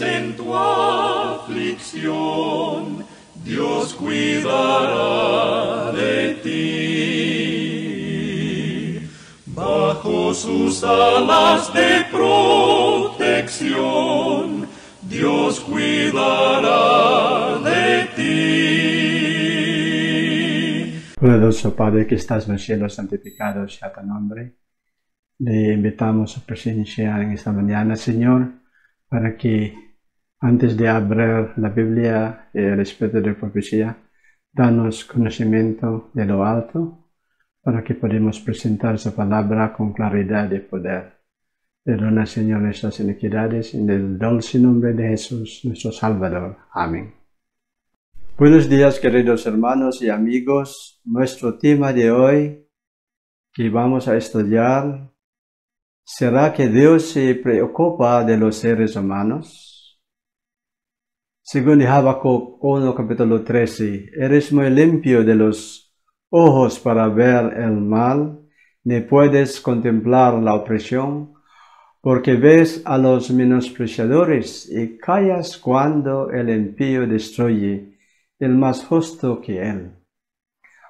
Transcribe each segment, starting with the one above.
estés en tu aflicción, Dios cuidará de ti. Bajo sus alas de protección, Dios cuidará de ti. Poderoso Padre que estás en los cielos, santificado sea tu nombre. Le invitamos a presenciar en esta mañana, Señor, para que antes de abrir la Biblia, el Espíritu de profecía, danos conocimiento de lo alto, para que podamos presentar esa palabra con claridad y poder. Perdona, Señor, nuestras iniquidades, en el dulce nombre de Jesús, nuestro Salvador. Amén. Buenos días, queridos hermanos y amigos. Nuestro tema de hoy que vamos a estudiar ¿será que Dios se preocupa de los seres humanos? Según Habacuc 1, capítulo 13, eres muy limpio de los ojos para ver el mal, ni puedes contemplar la opresión, porque ves a los menospreciadores y callas cuando el impío destruye el más justo que él.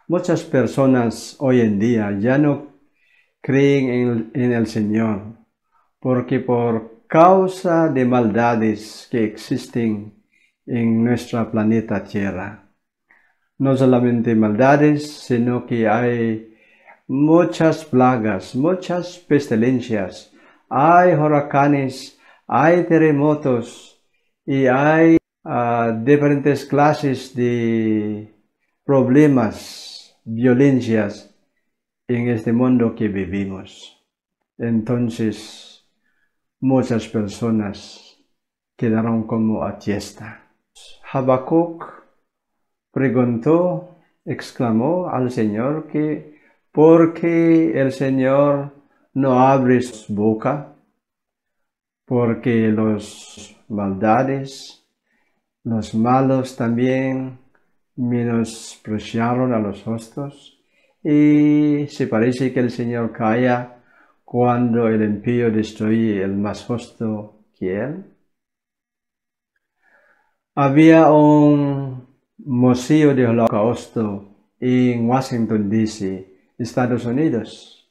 Muchas personas hoy en día ya no creen en el Señor, porque por causa de maldades que existen en nuestro planeta Tierra, no solamente maldades, sino que hay muchas plagas, muchas pestilencias, hay huracanes, hay terremotos y hay diferentes clases de problemas, violencias en este mundo que vivimos. Entonces, muchas personas quedaron como atiesta. Habacuc preguntó, exclamó al Señor que ¿por qué el Señor no abre su boca? Porque los maldades, los malos también menospreciaron a los justos. Y se parece que el Señor calla cuando el impío destruye el más justo que él. Había un museo de Holocausto en Washington, D.C., Estados Unidos.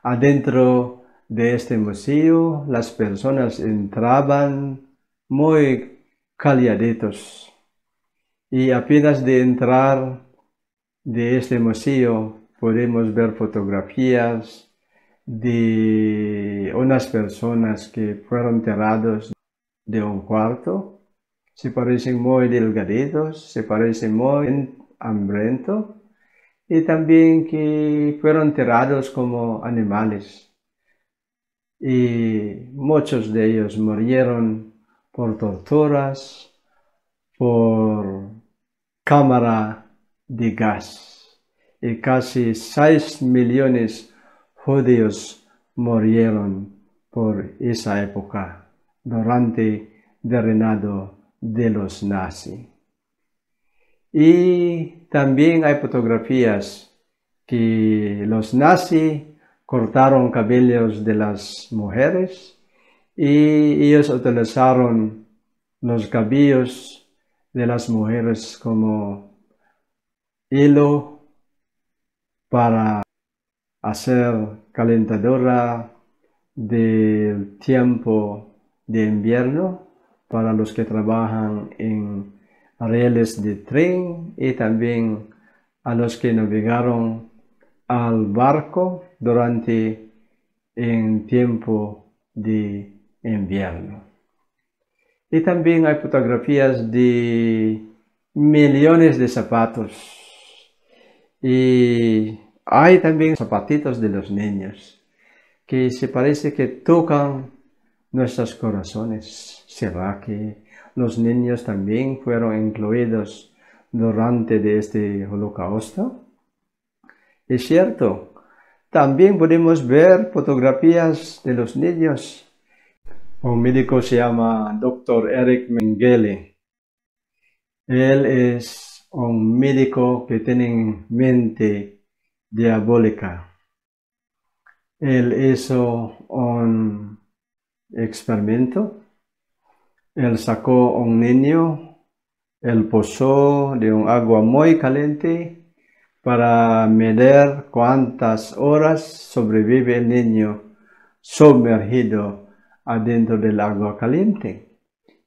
Adentro de este museo las personas entraban muy calladitos y apenas de entrar de este museo podemos ver fotografías de unas personas que fueron enterrados de un cuarto. Se parecen muy delgaditos, se parecen muy hambrientos y también que fueron enterrados como animales. Y muchos de ellos murieron por torturas, por cámara de gas. Y casi 6 millones judíos murieron por esa época, durante el reinado de los nazis. Y también hay fotografías que los nazis cortaron cabellos de las mujeres y ellos utilizaron los cabellos de las mujeres como hilo para hacer calentadora del tiempo de invierno para los que trabajan en rieles de tren y también a los que navegaron al barco durante el tiempo de invierno. Y también hay fotografías de millones de zapatos. Y hay también zapatitos de los niños que se parece que tocan nuestros corazones. ¿Será que los niños también fueron incluidos durante este holocausto? Es cierto, también podemos ver fotografías de los niños. Un médico se llama Dr. Eric Mengele. Él es un médico que tiene mente diabólica. Él hizo un experimento Él sacó un niño, él posó de un agua muy caliente para medir cuántas horas sobrevive el niño sumergido adentro del agua caliente.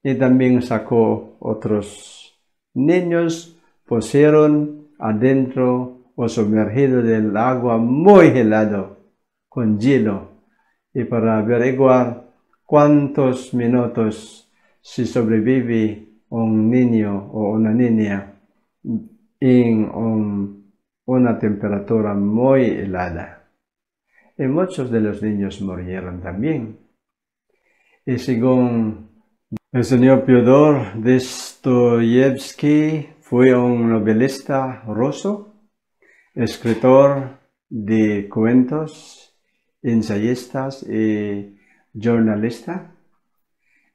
Y también sacó otros niños, pusieron adentro o sumergido del agua muy helado, con hielo, y para averiguar cuántos minutos si sobrevive un niño o una niña en una temperatura muy helada. Y muchos de los niños murieron también. Y según el señor Fyodor Dostoyevsky, fue un novelista ruso, escritor de cuentos, ensayista y jornalista.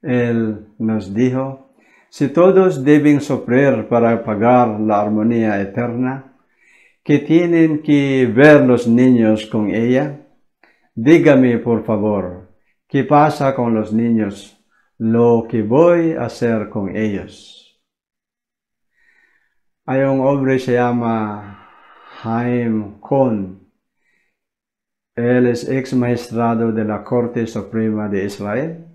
Él nos dijo: si todos deben sufrir para pagar la armonía eterna, ¿qué tienen que ver los niños con ella? Dígame, por favor, ¿qué pasa con los niños? Lo que voy a hacer con ellos. Hay un hombre que se llama Haim Cohn. Él es ex magistrado de la Corte Suprema de Israel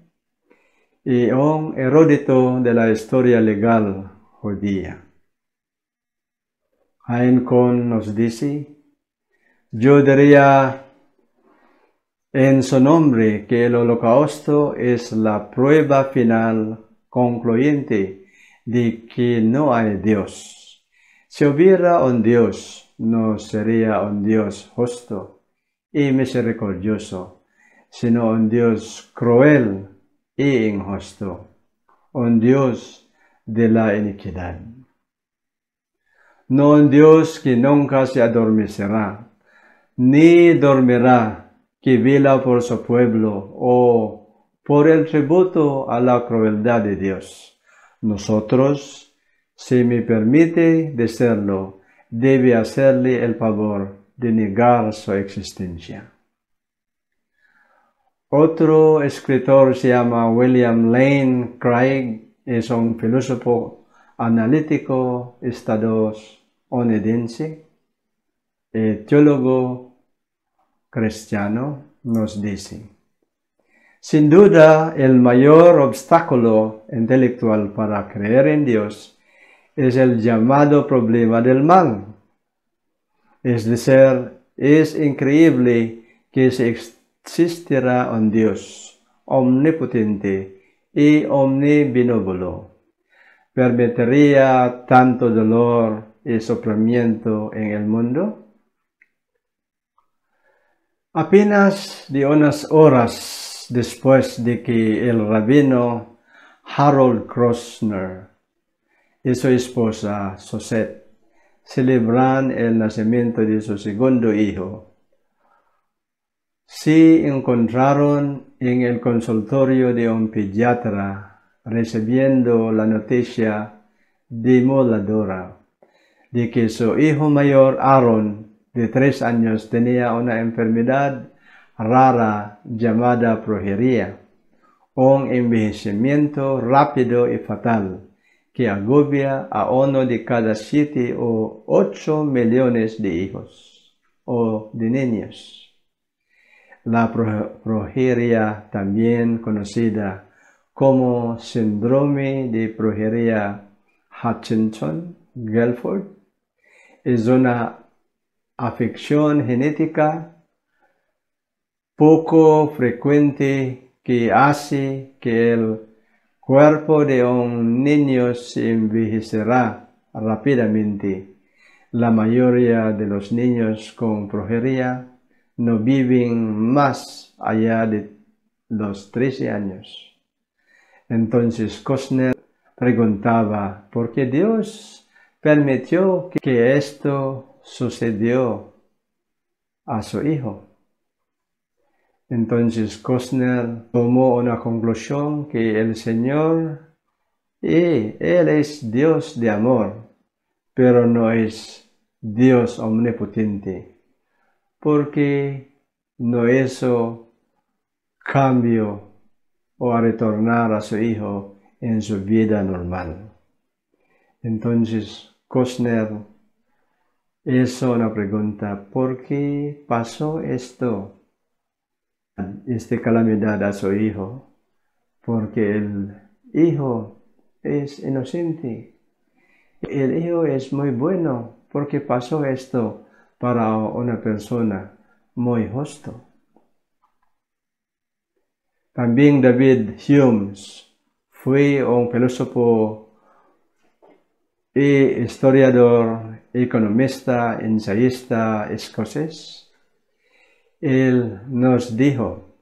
y un erudito de la historia legal judía. Haim Cohn nos dice: yo diría en su nombre que el holocausto es la prueba final concluyente de que no hay Dios. Si hubiera un Dios, no sería un Dios justo y misericordioso, sino un Dios cruel e injusto, un Dios de la iniquidad. No un Dios que nunca se adormecerá, ni dormirá, que vela por su pueblo o por el tributo a la crueldad de Dios. Nosotros, si me permite decirlo, debe hacerle el favor de negar su existencia. Otro escritor se llama William Lane Craig, es un filósofo analítico estadounidense, teólogo cristiano, nos dice: sin duda, el mayor obstáculo intelectual para creer en Dios es el llamado problema del mal. Es decir, es increíble que existiera un Dios omnipotente y omnibenévolo. ¿Permitiría tanto dolor y sufrimiento en el mundo? Apenas de unas horas después de que el rabino Harold Krosner y su esposa Sosette celebran el nacimiento de su segundo hijo, se encontraron en el consultorio de un pediatra recibiendo la noticia demoledora de que su hijo mayor, Aaron, de 3 años, tenía una enfermedad rara llamada progeria, un envejecimiento rápido y fatal que agobia a 1 de cada 7 o 8 millones de hijos o de niños. La progeria, también conocida como síndrome de progeria Hutchinson-Gilford, es una afección genética poco frecuente que hace que el cuerpo de un niño se envejecerá rápidamente. La mayoría de los niños con progeria no viven más allá de los 13 años. Entonces Costner preguntaba por qué Dios permitió que esto sucedió a su hijo. Entonces Costner tomó una conclusión que el Señor, Él es Dios de amor, pero no es Dios omnipotente, porque no hizo cambio o a retornar a su hijo en su vida normal. Entonces, Costner hizo una pregunta: ¿por qué pasó esta calamidad a su hijo? Porque el hijo es inocente. El hijo es muy bueno porque pasó esto para una persona muy justo. También David Hume fue un filósofo y historiador, economista, ensayista escocés. Él nos dijo: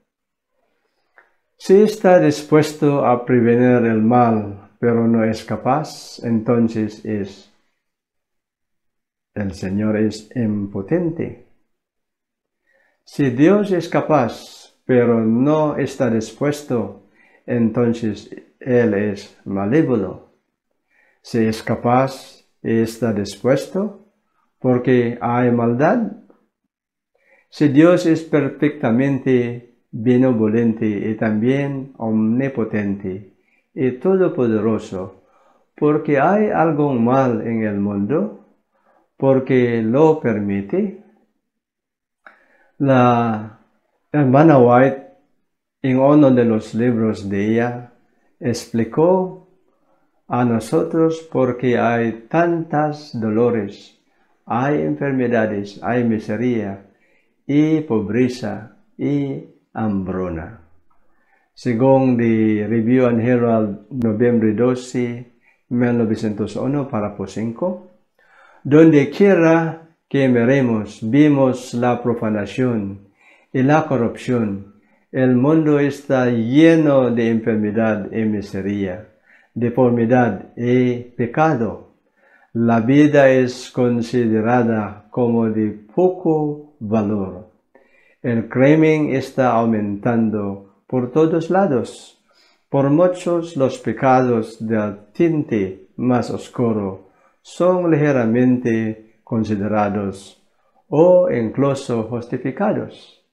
si está dispuesto a prevenir el mal, pero no es capaz, entonces el Señor es impotente. Si Dios es capaz, pero no está dispuesto, entonces Él es malévolo. Si es capaz y está dispuesto, porque hay maldad. Si Dios es perfectamente benevolente y también omnipotente y todopoderoso, porque hay algo mal en el mundo, porque lo permite. La hermana White, en uno de los libros de ella, explicó a nosotros porque hay tantas dolores, hay enfermedades, hay miseria y pobreza y hambruna. Según The Review and Herald, noviembre 12, 1901, párrafo 5, donde quiera que miremos, vimos la profanación y la corrupción. El mundo está lleno de enfermedad y miseria, deformidad y pecado. La vida es considerada como de poco valor. El crimen está aumentando por todos lados. Por muchos los pecados del tinte más oscuro son ligeramente considerados o incluso justificados.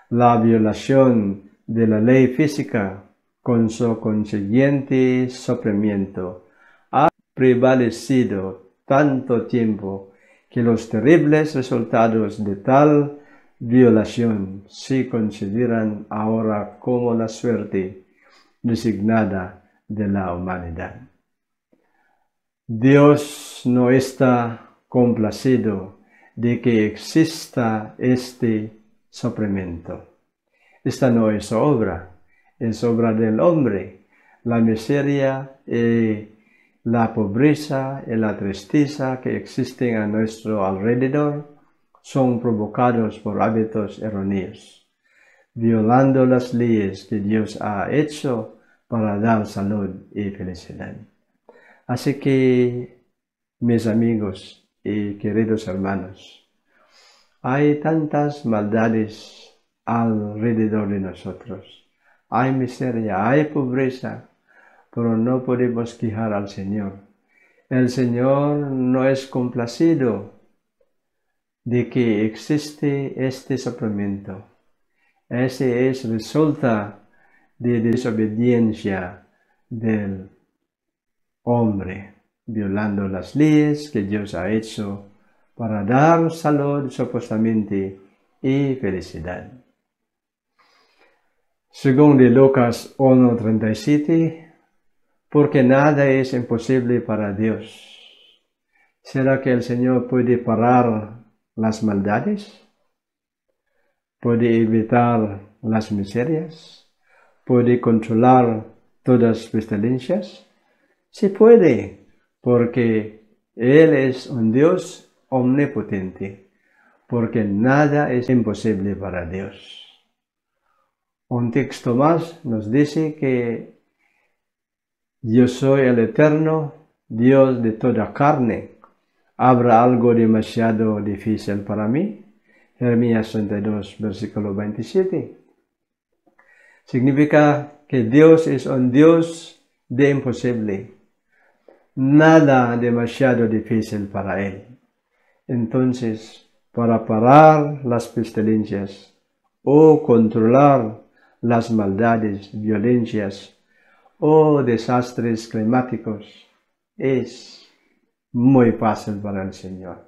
La violación de la ley física, con su consiguiente sufrimiento, ha prevalecido tanto tiempo que los terribles resultados de tal violación se consideran ahora como la suerte designada de la humanidad. Dios no está complacido de que exista este sufrimiento. Esta no es su obra, es obra del hombre. La miseria y la pobreza y la tristeza que existen a nuestro alrededor son provocados por hábitos erróneos, violando las leyes que Dios ha hecho para dar salud y felicidad. Así que, mis amigos y queridos hermanos, hay tantas maldades alrededor de nosotros. Hay miseria, hay pobreza, pero no podemos quejar al Señor. El Señor no es complacido de que existe este sufrimiento. Ese resulta de desobediencia del hombre, violando las leyes que Dios ha hecho para dar salud supuestamente y felicidad. Según de Lucas 1:37, porque nada es imposible para Dios. ¿Será que el Señor puede parar las maldades? ¿Puede evitar las miserias? ¿Puede controlar todas las pestilencias? Sí puede, porque Él es un Dios omnipotente, porque nada es imposible para Dios. Un texto más nos dice que yo soy el eterno Dios de toda carne. ¿Habrá algo demasiado difícil para mí? Jeremías 32, versículo 27. Significa que Dios es un Dios de imposible. Nada demasiado difícil para Él. Entonces, para parar las pestilencias o controlar las maldades, violencias o desastres climáticos, es muy fácil para el Señor.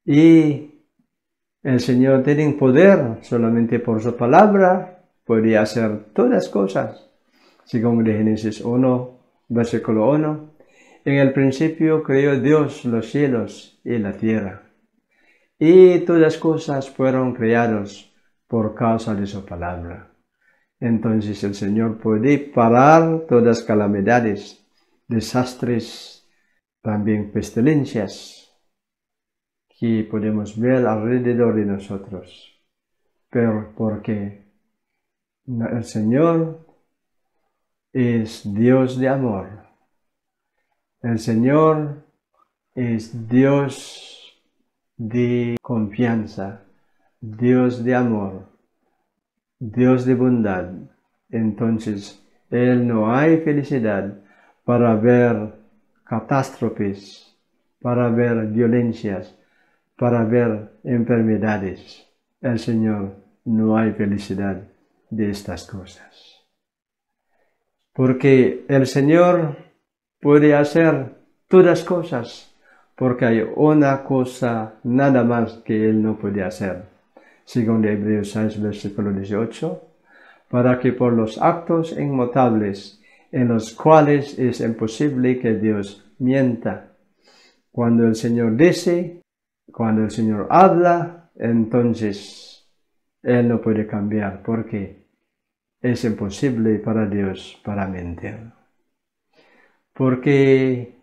Y el Señor tiene poder, solamente por su palabra puede hacer todas cosas. Según de Génesis 1, versículo 1, en el principio creó Dios los cielos y la tierra, y todas cosas fueron creadas por causa de su palabra. Entonces el Señor puede parar todas calamidades, desastres, también pestilencias que podemos ver alrededor de nosotros. Pero porque el Señor es Dios de amor. El Señor es Dios de confianza, Dios de amor, Dios de bondad. Entonces, no hay felicidad para ver catástrofes, para ver violencias, para ver enfermedades. El Señor no hay felicidad de estas cosas. Porque el Señor puede hacer todas cosas, porque hay una cosa nada más que Él no puede hacer. Según de Hebreos 6, versículo 18, para que por los actos inmutables en los cuales es imposible que Dios mienta. Cuando el Señor dice, cuando el Señor habla, entonces Él no puede cambiar, porque es imposible para Dios para mentir. Porque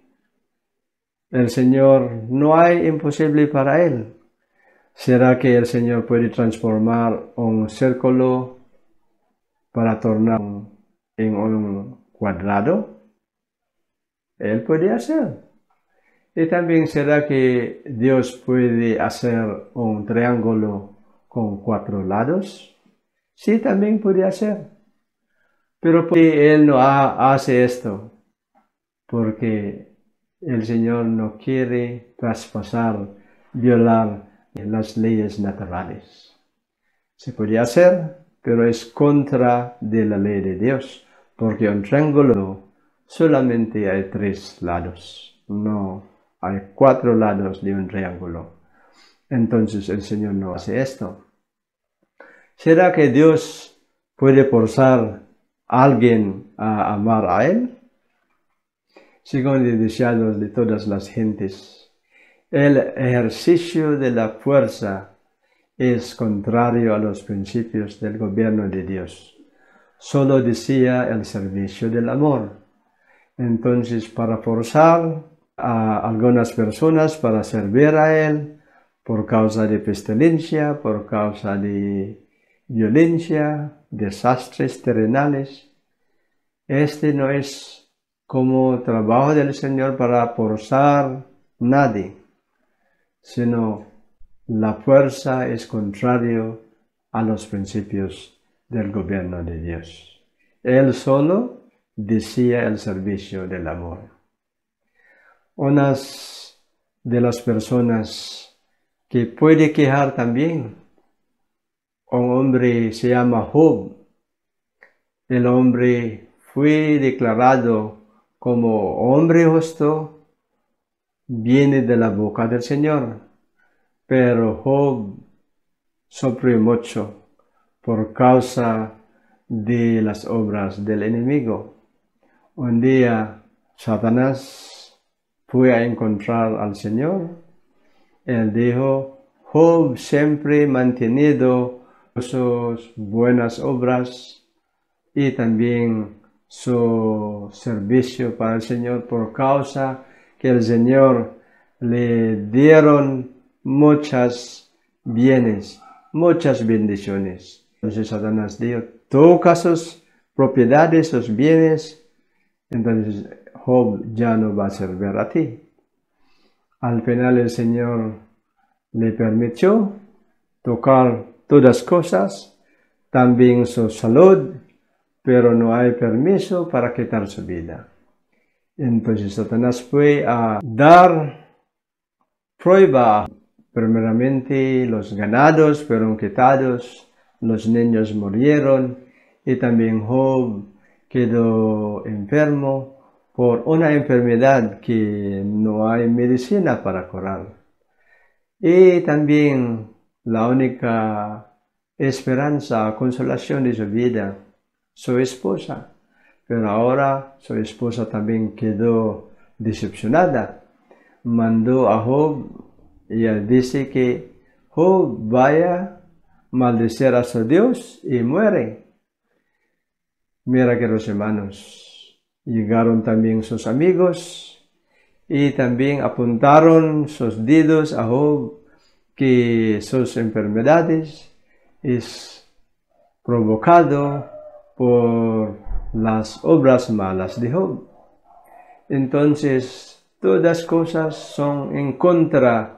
el Señor no hay imposible para Él. ¿Será que el Señor puede transformar un círculo para tornar en un cuadrado? Él puede hacer. Y también será que Dios puede hacer un triángulo con 4 lados. Sí, también puede hacer. Pero porque Él no hace esto, porque el Señor no quiere traspasar, violar las leyes naturales. Se puede hacer, pero es contra de la ley de Dios, porque un triángulo solamente hay 3 lados, no hay 4 lados de un triángulo. Entonces el Señor no hace esto. ¿Será que Dios puede forzar a alguien a amar a Él? Según los deseados de todas las gentes, el ejercicio de la fuerza es contrario a los principios del gobierno de Dios. Solo desea el servicio del amor. Entonces, para forzar a algunas personas para servir a Él, por causa de pestilencia, por causa de violencia, desastres terrenales, este no es como trabajo del Señor para forzar nadie, sino la fuerza es contrario a los principios del gobierno de Dios. Él solo desea el servicio del amor. Unas de las personas que puede quejar también, un hombre se llama Job. El hombre fue declarado como hombre justo, viene de la boca del Señor. Pero Job sufrió mucho por causa de las obras del enemigo. Un día Satanás fue a encontrar al Señor. Él dijo, Job siempre ha mantenido sus buenas obras y también su servicio para el Señor por causa que el Señor le dieron muchas bienes, muchas bendiciones. Entonces Satanás dijo, toca sus propiedades, sus bienes, entonces Job ya no va a servir a ti. Al final el Señor le permitió tocar todas cosas, también su salud, pero no hay permiso para quitar su vida. Entonces Satanás fue a dar prueba. Primeramente los ganados fueron quitados, los niños murieron y también Job quedó enfermo por una enfermedad que no hay medicina para curar. Y también la única esperanza, consolación de su vida, su esposa. Pero ahora su esposa también quedó decepcionada. Mandó a Job y él dice que Job vaya a maldecir a su Dios y muere. Mira que los hermanos, llegaron también sus amigos y también apuntaron sus dedos a Job que sus enfermedades es provocado por las obras malas de Job. Entonces, todas cosas son en contra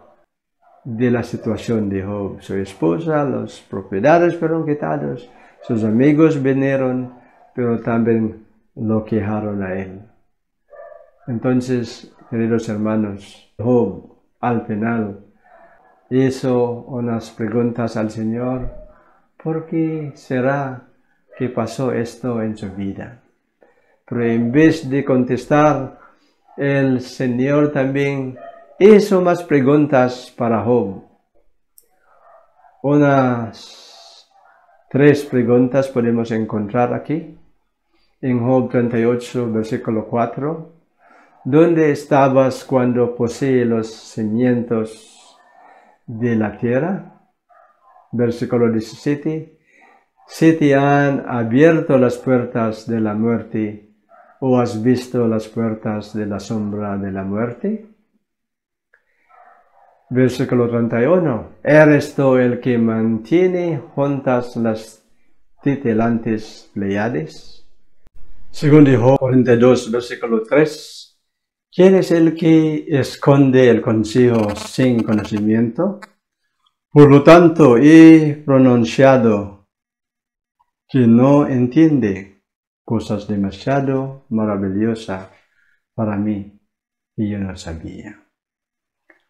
de la situación de Job. Su esposa, las propiedades fueron quitadas, sus amigos vinieron, pero también lo quejaron a él. Entonces, queridos hermanos, Job al final hizo unas preguntas al Señor. ¿Por qué será que pasó esto en su vida? Pero en vez de contestar, el Señor también hizo más preguntas para Job. Unas 3 preguntas podemos encontrar aquí. En Job 38, versículo 4. ¿Dónde estabas cuando poseí los cimientos de la tierra? Versículo 17. ¿Se te han abierto las puertas de la muerte o has visto las puertas de la sombra de la muerte? Versículo 31. ¿Eres tú el que mantiene juntas las titilantes Pleiades? Según Job 42, versículo 3. ¿Quién es el que esconde el consejo sin conocimiento? Por lo tanto, he pronunciado que no entiende cosas demasiado maravillosas para mí y yo no sabía.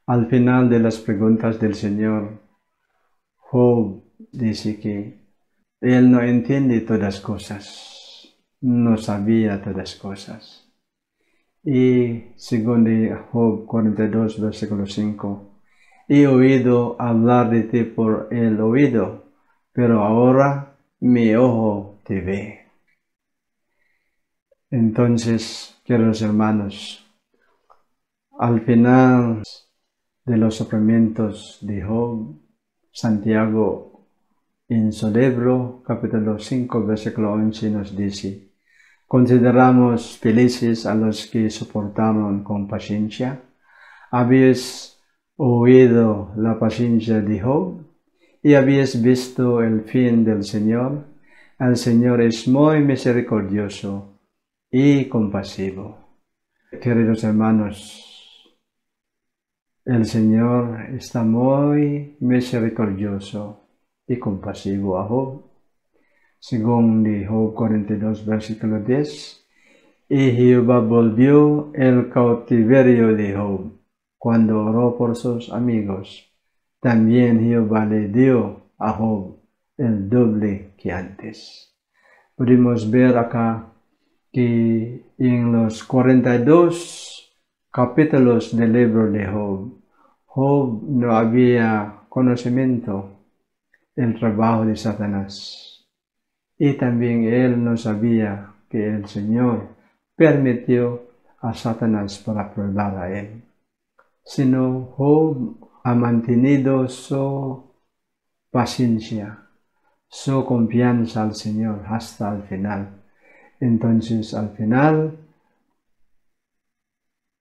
Al final de las preguntas del Señor, Job dice que él no entiende todas cosas, no sabía todas cosas. Y según Job 42, versículo 5, he oído hablar de ti por el oído, pero ahora mi ojo te ve. Entonces, queridos hermanos, al final de los sufrimientos de Job, Santiago en su libro, capítulo 5, versículo 11 nos dice: consideramos felices a los que soportaron con paciencia. Habéis oído la paciencia de Job y habéis visto el fin del Señor. El Señor es muy misericordioso y compasivo. Queridos hermanos, el Señor está muy misericordioso y compasivo a Job. Según de Job 42, versículo 10, y Jehová volvió el cautiverio de Job cuando oró por sus amigos. También Jehová le dio a Job el doble que antes. Podemos ver acá que en los 42 capítulos del libro de Job, Job no había conocimiento del trabajo de Satanás. Y también él no sabía que el Señor permitió a Satanás para probar a él. Sino Job ha mantenido su paciencia, su confianza al Señor hasta el final. Entonces al final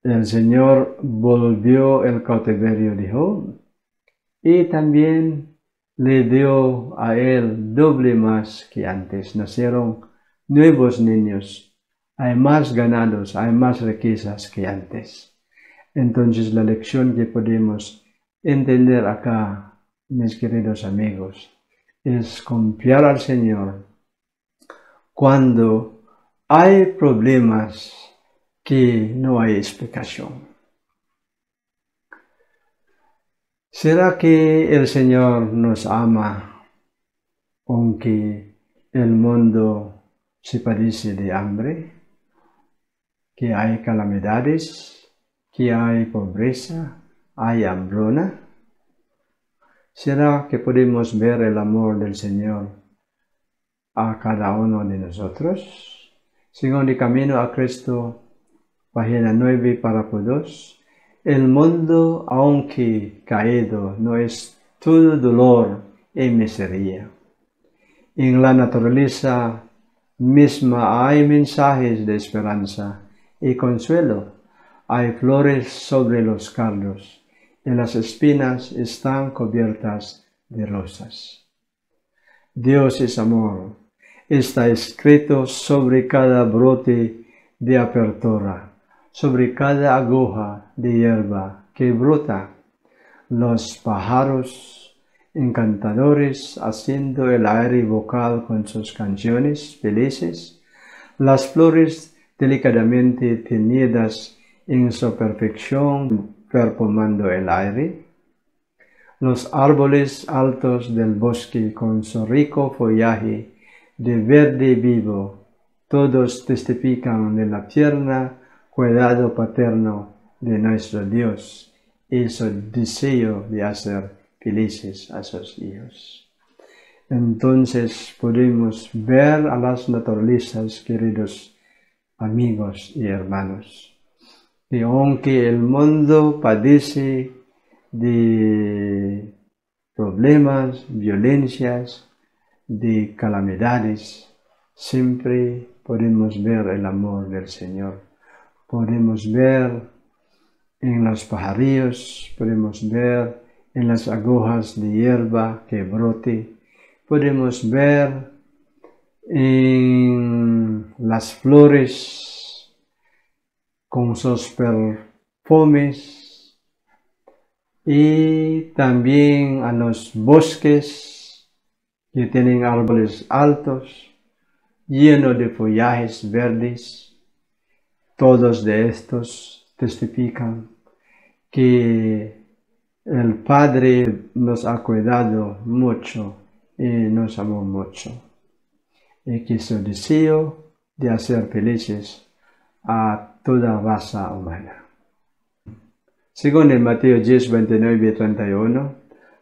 el Señor volvió el cautiverio de Job y también le dio a él doble más que antes. Nacieron nuevos niños, hay más ganados, hay más riquezas que antes. Entonces la lección que podemos entender acá, mis queridos amigos, es confiar al Señor cuando hay problemas que no hay explicación. ¿Será que el Señor nos ama aunque el mundo se padece de hambre, que hay calamidades, que hay pobreza, hay hambruna. ¿Será que podemos ver el amor del Señor a cada uno de nosotros? Según el camino a Cristo, página 9, párrafo 2. El mundo, aunque caído, no es todo dolor y miseria. En la naturaleza misma hay mensajes de esperanza y consuelo. Hay flores sobre los cardos y las espinas están cubiertas de rosas. Dios es amor. Está escrito sobre cada brote de apertura, sobre cada aguja de hierba que brota. Los pájaros encantadores haciendo el aire vocal con sus canciones felices, las flores delicadamente teñidas en su perfección perfumando el aire, los árboles altos del bosque con su rico follaje de verde vivo, todos testifican de la tierna cuidado paterno de nuestro Dios y su deseo de hacer felices a sus hijos. Entonces podemos ver a las naturalezas, queridos amigos y hermanos, que aunque el mundo padece de problemas, violencias, de calamidades, siempre podemos ver el amor del Señor. Podemos ver en los pajarillos, podemos ver en las agujas de hierba que brote, podemos ver en las flores con sus perfumes y también a los bosques que tienen árboles altos, llenos de follajes verdes. Todos de estos testifican que el Padre nos ha cuidado mucho y nos amó mucho, y que su deseo de hacer felices a toda raza humana. Según en Mateo 10, 29 y 31,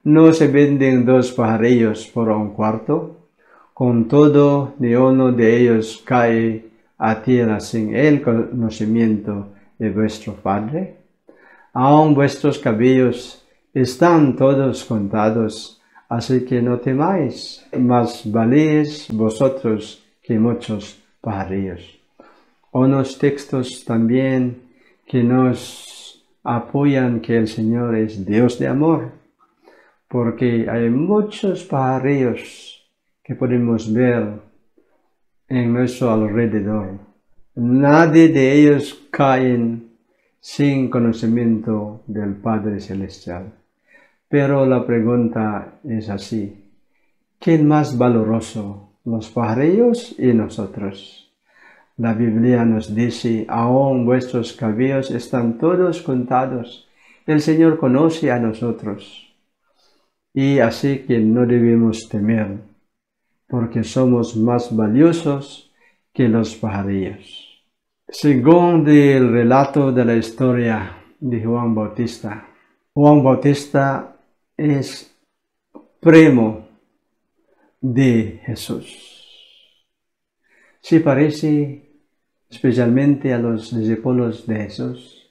no se venden 2 pajarillos por 1 cuarto, con todo ni uno de ellos cae a tierra sin el conocimiento de vuestro Padre. Aun vuestros cabellos están todos contados, así que no temáis, más valéis vosotros que muchos pajarillos. Unos textos también que nos apoyan que el Señor es Dios de amor, porque hay muchos pajarillos que podemos ver en nuestro alrededor. Nadie de ellos cae sin conocimiento del Padre Celestial. Pero la pregunta es así: ¿quién más valoroso, los pajarillos y nosotros? La Biblia nos dice: aún vuestros cabellos están todos contados. El Señor conoce a nosotros. Y así que no debemos temer, porque somos más valiosos que los pajarillos. Según el relato de la historia de Juan Bautista es primo de Jesús. Se parece especialmente a los discípulos de Jesús,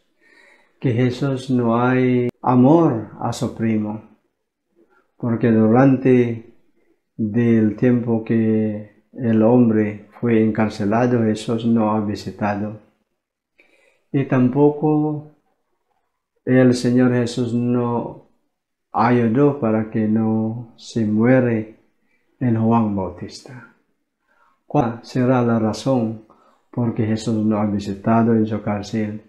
que Jesús no hay amor a su primo, porque durante el tiempo que el hombre fue encarcelado, Jesús no ha visitado. Y tampoco el Señor Jesús no ayudó para que no se muere en Juan Bautista. ¿Cuál será la razón por que Jesús no ha visitado en su cárcel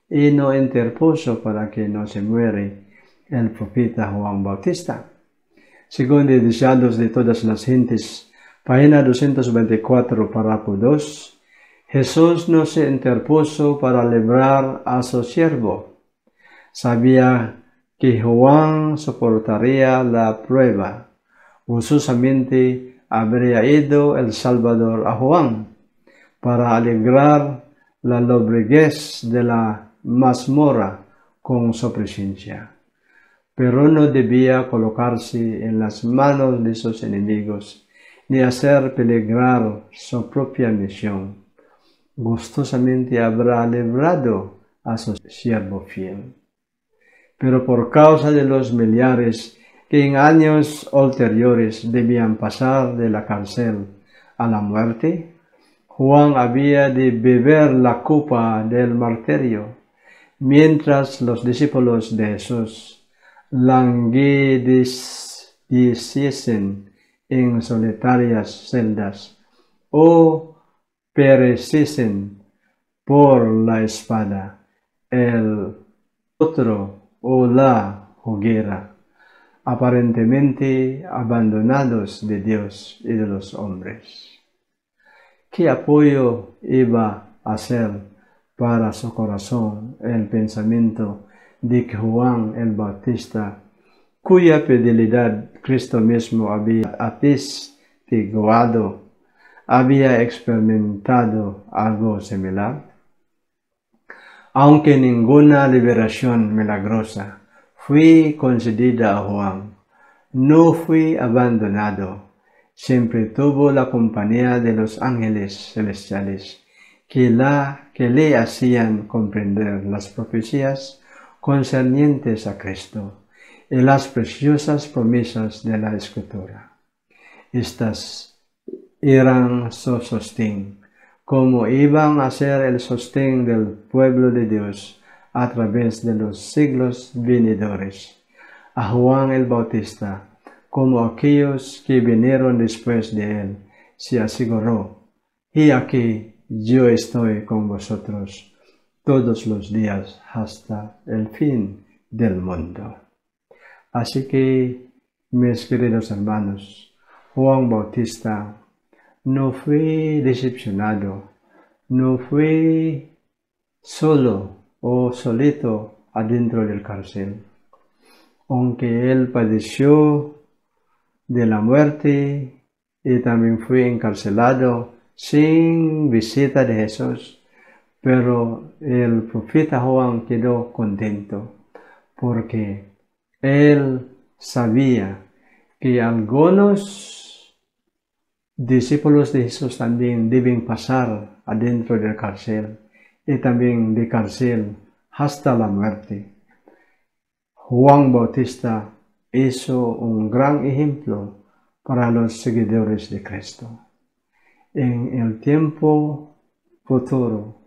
y no interpuso para que no se muere el profeta Juan Bautista? Según los deseados de todas las gentes, página 224, párrafo 2, Jesús no se interpuso para librar a su siervo. Sabía que Juan soportaría la prueba. Gozosamente habría ido el Salvador a Juan. para alegrar la lobreguez de la mazmorra con su presencia. Pero no debía colocarse en las manos de sus enemigos, ni hacer peligrar su propia misión. Gustosamente habrá librado a su siervo fiel. Pero por causa de los millares que en años ulteriores debían pasar de la cárcel a la muerte, Juan había de beber la copa del martirio, mientras los discípulos de Jesús languideciesen en solitarias celdas o pereciesen por la espada, el otro o la hoguera, aparentemente abandonados de Dios y de los hombres. ¿Qué apoyo iba a ser para su corazón el pensamiento de que Juan el Bautista, cuya fidelidad Cristo mismo había atestiguado, había experimentado algo similar? Aunque ninguna liberación milagrosa fue concedida a Juan, no fue abandonado. Siempre tuvo la compañía de los ángeles celestiales que le hacían comprender las profecías concernientes a Cristo y las preciosas promesas de la Escritura. Estas eran su sostén, como iban a ser el sostén del pueblo de Dios a través de los siglos venidores. A Juan el Bautista, como aquellos que vinieron después de él, se aseguró: y aquí yo estoy con vosotros todos los días hasta el fin del mundo. Así que, mis queridos hermanos, Juan Bautista no fue decepcionado, no fue solo o solito adentro del cárcel. Aunque él padeció de la muerte y también fue encarcelado sin visita de Jesús, pero el profeta Juan quedó contento porque él sabía que algunos discípulos de Jesús también deben pasar adentro del cárcel y también de cárcel hasta la muerte. Juan Bautista hizo un gran ejemplo para los seguidores de Cristo. En el tiempo futuro,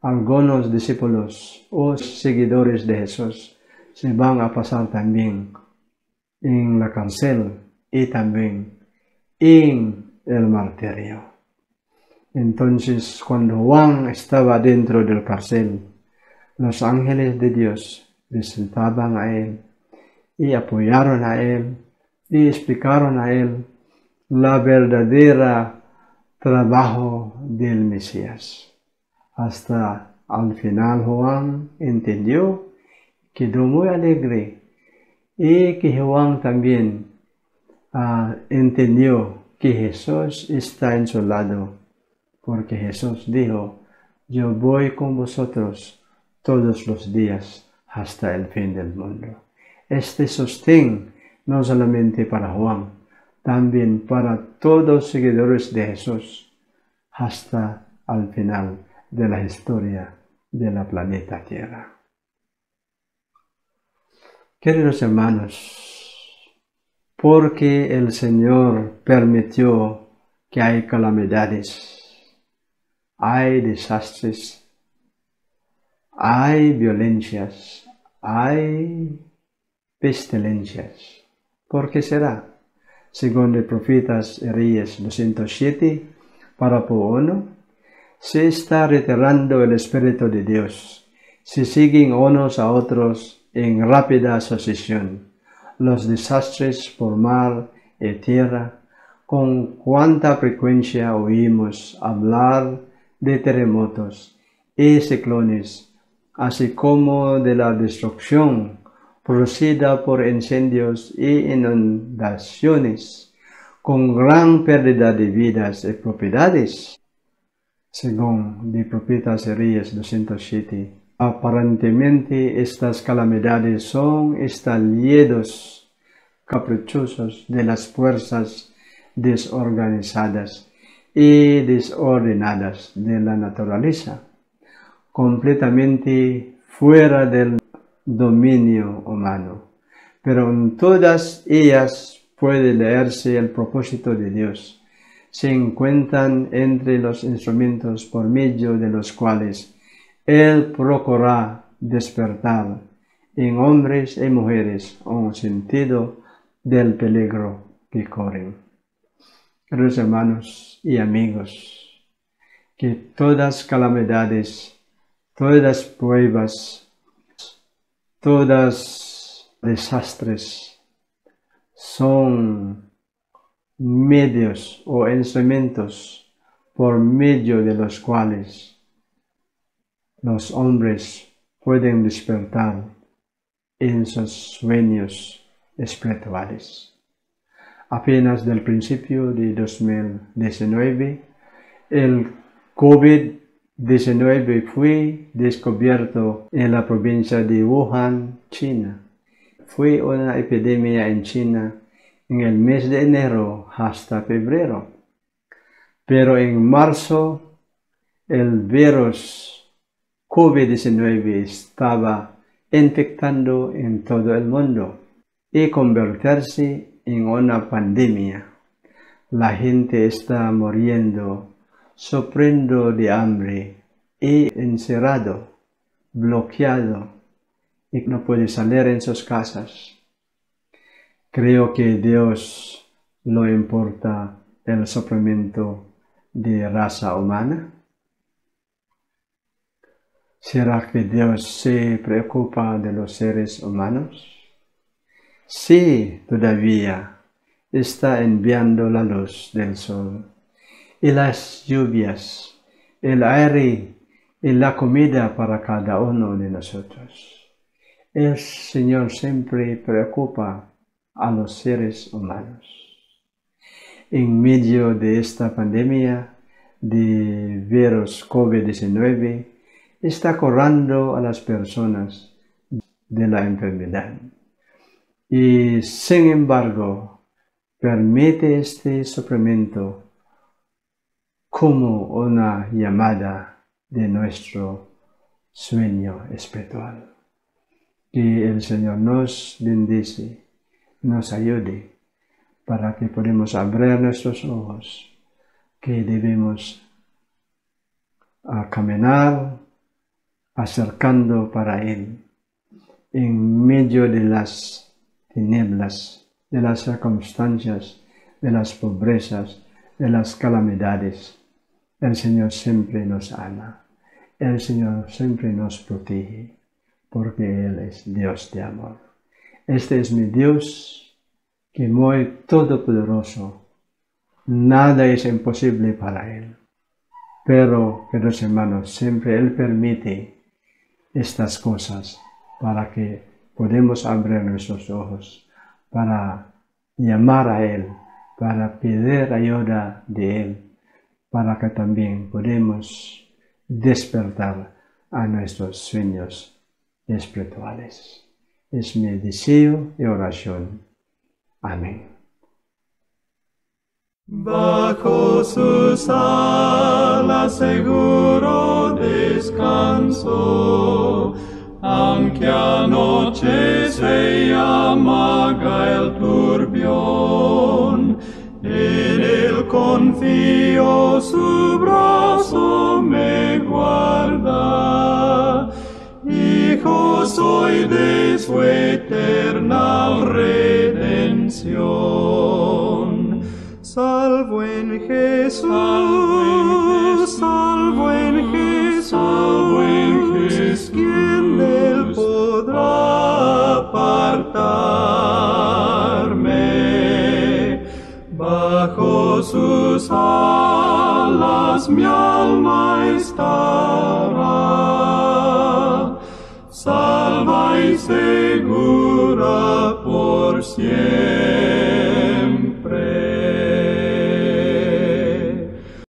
algunos discípulos o seguidores de Jesús se van a pasar también en la cárcel y también en el martirio. Entonces, cuando Juan estaba dentro del cárcel, los ángeles de Dios visitaban a él y apoyaron a él y explicaron a él la verdadera trabajo del Mesías. Hasta al final Juan entendió, quedó muy alegre, y que Juan también entendió que Jesús está en su lado, porque Jesús dijo: yo voy con vosotros todos los días hasta el fin del mundo. Este sostén no solamente para Juan, también para todos los seguidores de Jesús, hasta al final de la historia de la planeta Tierra. Queridos hermanos, porque el Señor permitió que hay calamidades, hay desastres, hay violencias, hay pestilencias. ¿Por qué será? Según el profeta Isaías 207, párrafo 1, se está retirando el Espíritu de Dios. Se siguen unos a otros en rápida sucesión los desastres por mar y tierra. Con cuánta frecuencia oímos hablar de terremotos y ciclones, así como de la destrucción producida por incendios y inundaciones, con gran pérdida de vidas y propiedades. según el profeta Isaías 207. Aparentemente estas calamidades son estallidos caprichosos de las fuerzas desorganizadas y desordenadas de la naturaleza, completamente fuera del dominio humano. Pero en todas ellas puede leerse el propósito de Dios. Se encuentran entre los instrumentos por medio de los cuales Él procura despertar en hombres y mujeres un sentido del peligro que corren. Queridos hermanos y amigos, que todas calamidades, todas pruebas, todas desastres son medios o instrumentos por medio de los cuales los hombres pueden despertar en sus sueños espirituales. Apenas del principio de 2019, el COVID-19 fue descubierto en la provincia de Wuhan, China. Fue una epidemia en China en el mes de enero hasta febrero. Pero en marzo, el virus COVID-19 estaba infectando en todo el mundo y convertirse en una pandemia. La gente está muriendo, sufriendo de hambre y encerrado, bloqueado y no puede salir en sus casas. Creo que Dios le importa el sufrimiento de raza humana. ¿Será que Dios se preocupa de los seres humanos? Sí, todavía está enviando la luz del sol y las lluvias, el aire y la comida para cada uno de nosotros. El Señor siempre preocupa a los seres humanos. En medio de esta pandemia de virus COVID-19, está curando a las personas de la enfermedad. Y sin embargo, permite este sufrimiento como una llamada de nuestro sueño espiritual. Que el Señor nos bendice, nos ayude para que podamos abrir nuestros ojos, que debemos caminar acercando para Él en medio de las tinieblas, de las circunstancias, de las pobrezas, de las calamidades. El Señor siempre nos ama, el Señor siempre nos protege, porque Él es Dios de amor. Este es mi Dios, que muy todopoderoso, nada es imposible para Él. Pero, queridos hermanos, siempre Él permite estas cosas para que podamos abrir nuestros ojos, para llamar a Él, para pedir ayuda de Él, para que también podamos despertar a nuestros sueños espirituales. Es mi deseo y oración. Amén. Bajo sus alas seguro descanso, aunque anochece y amaga el turbión, en él confío, su brazo me guarda. Hijo soy de su eterna redención. Salvo en Jesús, salvo en Jesús, ¿quién Él podrá apartarme? Bajo sus alas mi alma estará, salva y segura por siempre.